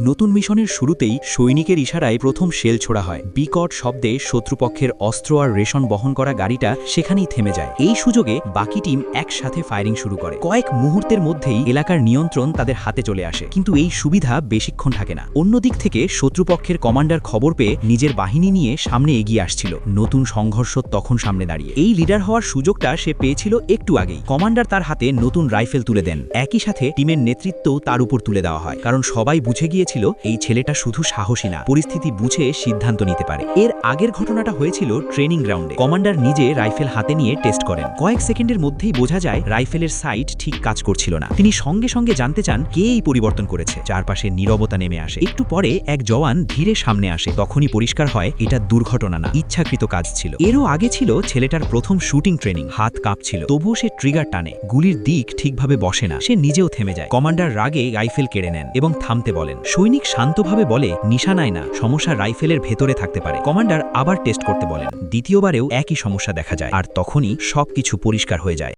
নতুন মিশনের শুরুতেই সৈনিকের ইশারায় প্রথম শেল ছোড়া হয়। বিকট শব্দে শত্রুপক্ষের অস্ত্র আর রেশন বহন করা গাড়িটা সেখানেই থেমে যায়। এই সুযোগে বাকি টিম একসাথে ফায়ারিং শুরু করে। কয়েক মুহূর্তের মধ্যেই এলাকার নিয়ন্ত্রণ তাদের হাতে চলে আসে, কিন্তু এই সুবিধা বেশিক্ষণ থাকে না। অন্যদিক থেকে শত্রুপক্ষের কমান্ডার খবর পেয়ে নিজের বাহিনী নিয়ে সামনে এগিয়ে আসছিল। নতুন সংঘর্ষ তখন সামনে দাঁড়িয়ে। এই লিডার হওয়ার সুযোগটা সে পেয়েছিল একটু আগেই। কমান্ডার তার হাতে নতুন রাইফেল তুলে দেন। একই সাথে টিমের নেতৃত্বও তার উপর তুলে দেওয়া হয়, কারণ সবাই বুঝে গিয়েছিল এই ছেলেটা শুধু সাহসী না, পরিস্থিতি বুঝে সিদ্ধান্ত নিতে পারে। এর আগের ঘটনাটা হয়েছিল ট্রেনিং গ্রাউন্ডে। কমান্ডার নিজে রাইফেল হাতে নিয়ে টেস্ট করেন। কয়েক সেকেন্ডের মধ্যেই বোঝা যায় রাইফেলের সাইট ঠিক কাজ করছিল না। তিনি সঙ্গে সঙ্গে জানতে চান কে এই পরিবর্তন করেছে। চারপাশে নীরবতা নেমে আসে। একটু পরে এক জওয়ান ধীরে সামনে আসে। তখনই পরিষ্কার হয় এটা দুর্ঘটনা না, ইচ্ছাকৃত কাজ ছিল। এরও আগে ছিল ছেলেটার প্রথম শুটিং ট্রেনিং। হাত কাঁপছিল, তবুও সে ট্রিগার টানে। গুলির দিক ঠিকভাবে বসে না। সে নিজেও থেমে যায়। কমান্ডার রাগে রাইফেল কেড়ে নেন এবং থামতে বলেন। সৈনিক শান্তভাবে বলে, নিশানায় না, সমস্যা রাইফেলের ভেতরে থাকতে পারে। কমান্ডার আবার টেস্ট করতে বলেন। দ্বিতীয়বারেও একই সমস্যা দেখা যায়, আর তখনই সবকিছু পরিষ্কার হয়ে যায়।